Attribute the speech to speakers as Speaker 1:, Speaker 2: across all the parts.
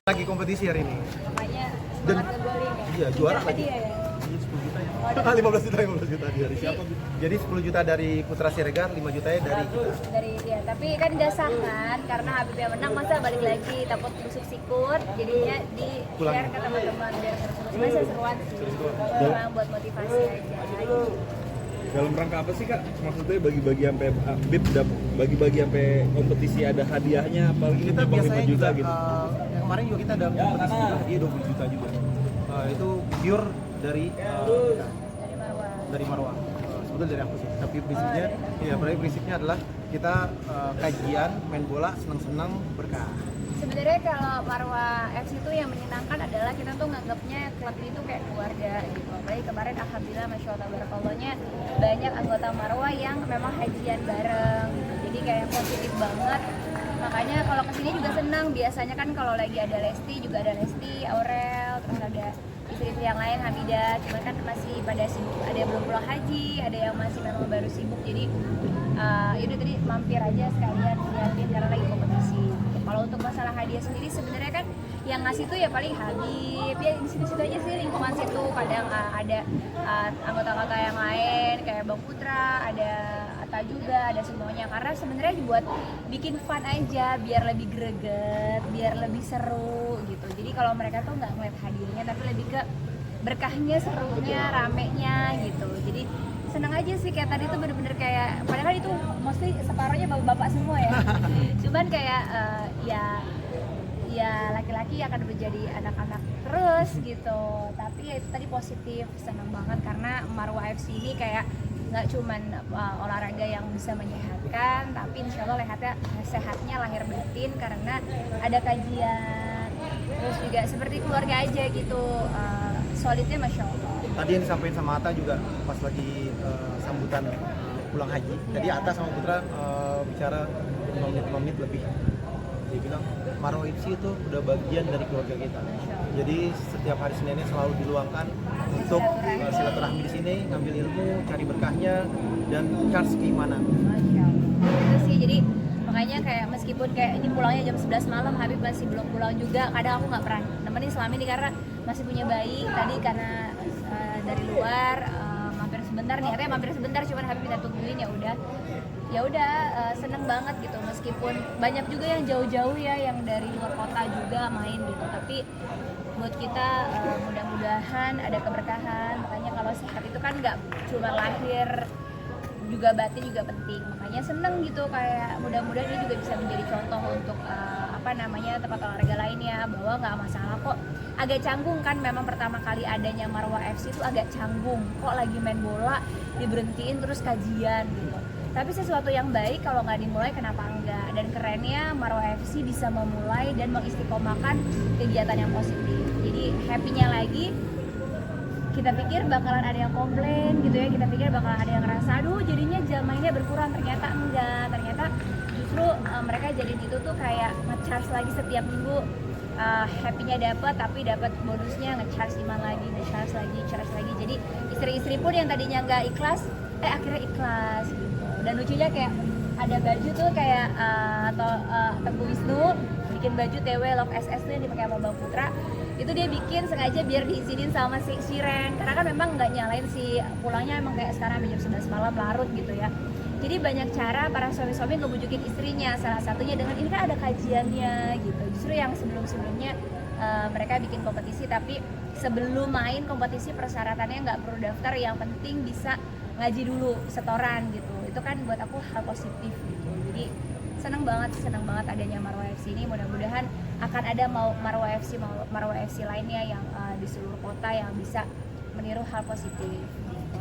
Speaker 1: Lagi kompetisi hari ini.
Speaker 2: Makanya
Speaker 1: Dan
Speaker 2: semangat ngegoling ya.
Speaker 1: iya, juara
Speaker 2: Dapat
Speaker 1: lagi.
Speaker 2: hadiah ya?
Speaker 1: Ini 10 juta ya.
Speaker 2: Oh,
Speaker 1: 15 juta, 15 juta dari siapa? Jadi 10 juta dari Putra Siregar, 5 jutanya dari kita.
Speaker 2: Dari dia, tapi kan udah sah kan, karena Habib yang menang masa balik lagi takut busuk sikut, jadinya di share ke teman-teman biar seru-seru. Cuma seru-seruan sih, cuma buat motivasi aja gitu.
Speaker 3: Dalam rangka apa sih kak? Maksudnya bagi-bagi sampai bib bagi-bagi sampai kompetisi ada hadiahnya apalagi
Speaker 1: Kita
Speaker 3: nyumbangin
Speaker 1: biasanya
Speaker 3: 5 juta
Speaker 1: juga,
Speaker 3: gitu.
Speaker 1: yang kemarin juga kita ada kompetisi juga, dia 20 juta juga. Itu pure dari kita,
Speaker 2: Dari Marwah.
Speaker 1: dari Marwah. Sebetulnya dari aku sih, tapi prinsipnya, iya, prinsipnya adalah kita kajian, main bola, senang-senang, berkah.
Speaker 2: Sebenarnya kalau Marwah FC itu yang menyenangkan adalah kita tuh nganggapnya klub ini tuh kayak keluarga gitu. Apalagi kemarin alhamdulillah masya Allah tabarakallah-nya banyak anggota Marwah yang memang hajian bareng gitu. Jadi kayak positif banget. Makanya kalau kesini juga senang. Biasanya kan kalau lagi ada Lesti juga ada Lesti, Aurel, terus ada istri-istri yang lain Hamidah. Cuman kan masih pada sibuk. Ada yang belum pulang haji, ada yang masih memang baru sibuk. Jadi yaudah tadi mampir aja sekalian liatin karena lagi kompetisi. Kalau untuk masalah hadiah sendiri sebenarnya kan yang ngasih tuh ya paling Habib ya di situ-situ aja sih lingkungan situ. Kadang ada anggota-anggota yang lain kayak Bang Putra, ada Atta juga, ada semuanya. Karena sebenarnya buat bikin fun aja, biar lebih greget, biar lebih seru gitu. Jadi kalau mereka tuh nggak ngeliat hadiahnya tapi lebih ke berkahnya, serunya, ramenya gitu. Jadi seneng aja sih, kayak tadi tuh bener-bener kayak padahal itu mostly separohnya bapak-bapak semua ya. Cuman kayak ya laki-laki akan menjadi anak-anak terus gitu. Tapi ya itu tadi positif, seneng banget karena Marwah FC ini kayak nggak cuman olahraga yang bisa menyehatkan, tapi insya Allah sehatnya lahir batin karena ada kajian. Terus juga seperti keluarga aja gitu, solidnya masya Allah.
Speaker 1: Tadi yang disampaikan sama Atta juga pas lagi sambutan pulang haji. Jadi Atta sama Putra bicara 5 menit lebih. Dia bilang Marwah FC itu udah bagian dari keluarga kita. Jadi setiap hari Seninnya selalu diluangkan untuk silaturahmi di sini, ngambil ilmu, cari berkahnya dan charge keimanan.
Speaker 2: Masya Allah. Itu sih, jadi makanya kayak meskipun kayak ini pulangnya jam 11 malam, Habib masih belum pulang juga. Kadang aku nggak pernah nemenin selama ini karena masih punya bayi. Tadi karena dari luar mampir sebentar nih, katanya mampir sebentar, cuman Habib minta tungguin ya udah seneng banget gitu. Meskipun banyak juga yang jauh-jauh ya, yang dari luar kota juga main gitu, tapi buat kita mudah-mudahan ada keberkahan. Makanya kalau sehat itu kan nggak cuma lahir, juga batin juga penting. Makanya seneng gitu, kayak mudah-mudahan ini juga bisa menjadi contoh untuk tempat olahraga lainnya, bahwa nggak masalah kok. Agak canggung kan memang pertama kali adanya Marwah FC itu agak canggung, kok lagi main bola diberhentiin terus kajian gitu. Tapi sesuatu yang baik kalau nggak dimulai kenapa enggak. Dan kerennya Marwah FC bisa memulai dan mengistiqomahkan kegiatan yang positif. Jadi happy-nya lagi, kita pikir bakalan ada yang komplain gitu ya, kita pikir bakalan ada yang ngerasa aduh jadinya jam mainnya berkurang, ternyata enggak. Ternyata justru mereka jadiin itu tuh kayak nge-charge lagi setiap minggu. Happy-nya dapat, tapi dapat bonusnya nge-charge iman lagi, nge-charge lagi. Jadi istri-istri pun yang tadinya nggak ikhlas, akhirnya ikhlas gitu. Dan lucunya kayak ada baju tuh kayak Teguh Wisnu bikin baju TW Love SS tuh yang dipakai sama Bang Putra. Itu dia bikin sengaja biar diizinin sama si Shiren, karena kan memang nggak nyalain sih, pulangnya emang kayak sekarang jam 11 malam larut gitu ya. Jadi banyak cara para suami-suami ngebujukin istrinya, salah satunya dengan ini kan ada kajiannya gitu. Justru yang sebelum-sebelumnya mereka bikin kompetisi, tapi sebelum main kompetisi persyaratannya nggak perlu daftar, yang penting bisa ngaji dulu setoran gitu. Itu kan buat aku hal positif gitu. Jadi senang banget adanya Marwah FC ini. Mudah-mudahan akan ada Marwah FC lainnya yang di seluruh kota yang bisa meniru hal positif.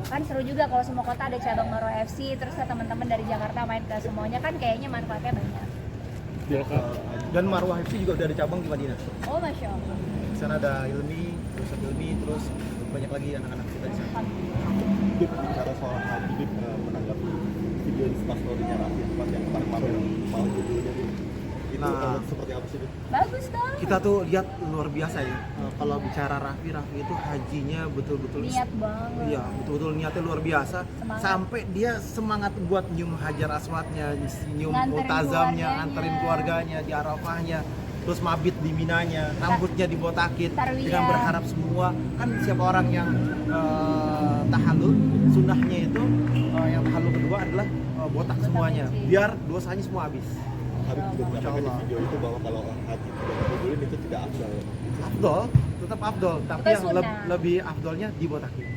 Speaker 2: Kan seru juga kalau semua kota ada cabang Marwah FC, terus teman-teman dari Jakarta main ke semuanya, kan kayaknya manfaatnya banyak.
Speaker 1: Dan Marwah FC juga udah ada cabang di Madinah.
Speaker 2: Oh masya Allah.
Speaker 1: Di sana ada Ilmi, terus banyak lagi anak-anak kita di sana.
Speaker 3: Bib, bicara soal haji, Bib, menanggapi video instastory-nya Raffi Ahmad yang kemarin pamer mau judulnya itu seperti apa sih, Bib?
Speaker 2: Bagus dong.
Speaker 1: Kita tuh lihat luar biasa ya. Kalau bicara Raffi itu hajinya betul-betul
Speaker 2: Niat banget.
Speaker 1: Iya, betul-betul niatnya luar biasa.
Speaker 2: Semangat.
Speaker 1: Sampai dia semangat buat nyium Hajar Aswadnya, nyium
Speaker 2: Nganterin
Speaker 1: Multazamnya,
Speaker 2: keluarganya.
Speaker 1: anterin keluarganya di Arafahnya. terus mabit di minanya, rambutnya dibotakin
Speaker 2: Tarwiyah.
Speaker 1: dengan berharap semua kan siapa orang yang tahallul sunnahnya itu yang tahallul kedua adalah botak semuanya biar dosanya semua habis.
Speaker 3: Habib juga
Speaker 1: Masya
Speaker 3: mengatakan di
Speaker 1: Allah.
Speaker 3: video itu bahwa kalau orang haji tidak dibulin itu tidak afdal.
Speaker 1: Afdol, tetap afdol, tapi
Speaker 2: Itu
Speaker 1: yang
Speaker 2: sunnah.
Speaker 1: lebih afdolnya dibotakin.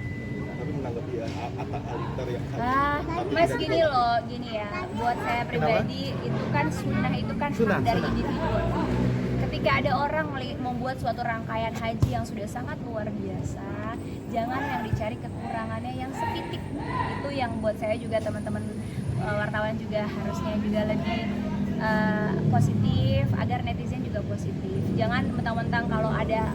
Speaker 3: Tapi menanggapi ya Atta Halilintar yang haji.
Speaker 2: Ah,
Speaker 3: tapi
Speaker 2: Mas
Speaker 3: tidak
Speaker 2: gini loh, gini ya. Buat saya pribadi itu kan sunnah itu kan
Speaker 1: Sunnah,
Speaker 2: hak dari
Speaker 1: sunnah.
Speaker 2: individu. Ketika ada orang membuat suatu rangkaian haji yang sudah sangat luar biasa, jangan yang dicari kekurangannya yang sepitik. Itu yang buat saya juga teman-teman wartawan juga harusnya juga lebih positif agar netizen juga positif. Jangan mentang-mentang kalau ada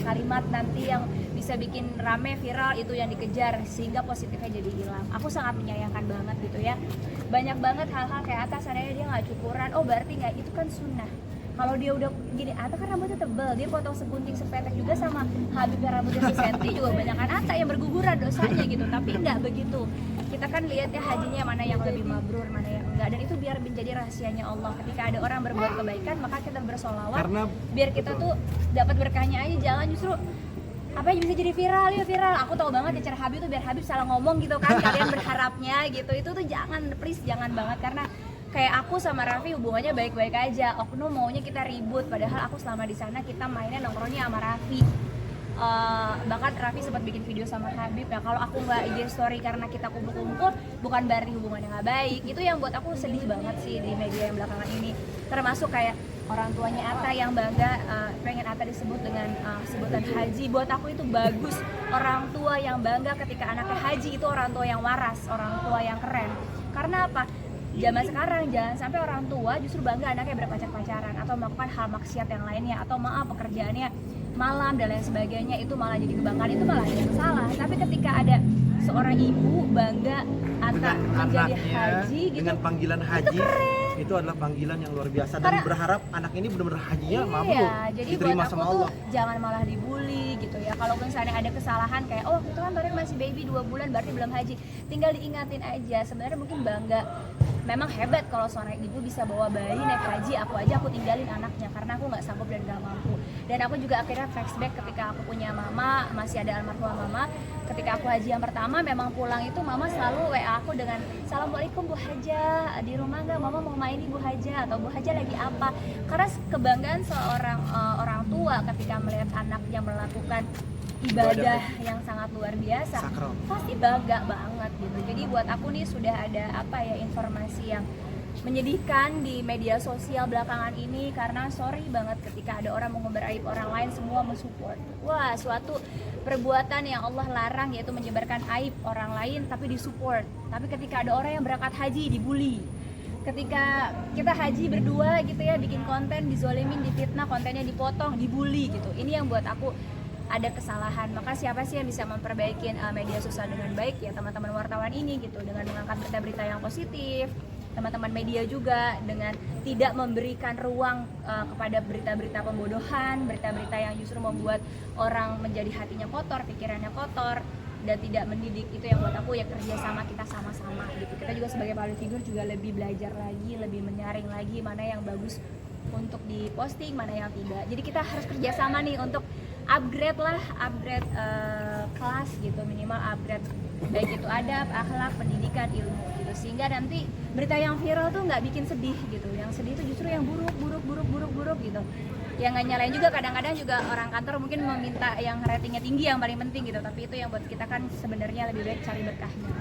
Speaker 2: kalimat nanti yang bisa bikin rame viral itu yang dikejar sehingga positifnya jadi hilang. Aku sangat menyayangkan banget gitu ya. Banyak banget hal-hal kayak atas sana dia nggak cukuran. Oh berarti nggak, itu kan sunnah. Kalau dia udah gini, Atta kan rambutnya tebel, dia potong segunting sepetek juga sama Habib yang rambutnya sesenti juga banyak kan Atta yang berguguran dosanya gitu. Tapi nggak begitu. Kita kan lihat ya hajinya mana yang lebih mabrur, mana yang enggak, dan itu biar menjadi rahasianya Allah. Ketika ada orang berbuat kebaikan maka kita bersolawat
Speaker 1: Karena
Speaker 2: biar kita tuh dapat berkahnya aja, jangan justru apa yang bisa jadi viral ya viral. Aku tahu banget ya cara Habib tuh biar Habib salah ngomong gitu kan, kalian berharapnya gitu. Itu tuh jangan, please jangan banget, karena kayak aku sama Raffi hubungannya baik-baik aja. Oknum maunya kita ribut, padahal aku selama di sana kita mainnya nongkrongnya sama Raffi. Bahkan Raffi sempat bikin video sama Habib ya, kalau aku nggak IG story karena kita kumpul-kumpul bukan berarti hubungannya nggak baik. Itu yang buat aku sedih banget sih di media yang belakangan ini, termasuk kayak orang tuanya Atta yang bangga pengen Atta disebut dengan sebutan haji. Buat aku itu bagus, orang tua yang bangga ketika anaknya haji itu orang tua yang waras, orang tua yang keren. Karena apa? Zaman sekarang jangan sampai orang tua justru bangga anaknya berpacar-pacaran atau melakukan hal maksiat yang lainnya, atau maaf pekerjaannya malam dan lain sebagainya, itu malah jadi kebanggaan, itu malah ada yang salah. Tapi ketika ada seorang ibu bangga Atta
Speaker 1: dengan
Speaker 2: menjadi
Speaker 1: anaknya
Speaker 2: haji gitu,
Speaker 1: dengan panggilan haji itu adalah panggilan yang luar biasa, dan
Speaker 2: Karena-
Speaker 1: berharap anak ini benar-benar hajinya mabrur,
Speaker 2: iya, jadi buat
Speaker 1: diterima
Speaker 2: aku
Speaker 1: sama
Speaker 2: tuh
Speaker 1: Allah.
Speaker 2: jangan malah dibully gitu ya. Kalau misalnya ada kesalahan kayak oh itu kan baru masih baby 2 bulan berarti belum haji, tinggal diingatin aja. Sebenarnya mungkin bangga, memang hebat kalau seorang ibu bisa bawa bayi naik haji. Aku tinggalin anaknya karena aku nggak sanggup dan nggak mampu. Dan aku juga akhirnya flashback ketika aku punya mama, masih ada almarhumah mama. Ketika aku haji yang pertama, memang pulang itu mama selalu WA aku dengan Assalamualaikum Bu Haja, di rumah nggak, mama mau main nih Bu Haja, atau Bu Haja lagi apa. Karena kebanggaan seorang orang tua ketika melihat anaknya melakukan ibadah yang sangat luar biasa,
Speaker 1: Sakral.
Speaker 2: pasti bangga banget gitu. Jadi buat aku nih sudah ada apa ya, informasi yang menyedihkan di media sosial belakangan ini, karena sorry banget ketika ada orang mengumbar aib orang lain semua mensupport. Wah, suatu perbuatan yang Allah larang, yaitu menyebarkan aib orang lain tapi disupport. Tapi ketika ada orang yang berangkat haji dibully, ketika kita haji berdua gitu ya, bikin konten dizolimin, difitnah, kontennya dipotong, dibully gitu. Ini yang buat aku ada kesalahan. Maka siapa sih yang bisa memperbaiki media sosial dengan baik? Ya teman-teman wartawan ini gitu, dengan mengangkat berita-berita yang positif. Teman-teman media juga dengan tidak memberikan ruang kepada berita-berita pembodohan, berita-berita yang justru membuat orang menjadi hatinya kotor, pikirannya kotor, dan tidak mendidik. Itu yang buat aku ya kerjasama kita sama-sama gitu. Kita juga sebagai public figure juga lebih belajar lagi, lebih menyaring lagi mana yang bagus untuk diposting, mana yang tidak. Jadi kita harus kerjasama nih untuk upgrade kelas gitu, minimal upgrade baik itu adab, akhlak, pendidikan, ilmu gitu, sehingga nanti berita yang viral tuh nggak bikin sedih gitu. Yang sedih itu justru yang buruk gitu. Yang nggak nyalain juga, kadang-kadang juga orang kantor mungkin meminta yang ratingnya tinggi yang paling penting gitu, tapi itu yang buat kita kan sebenarnya lebih baik cari berkahnya.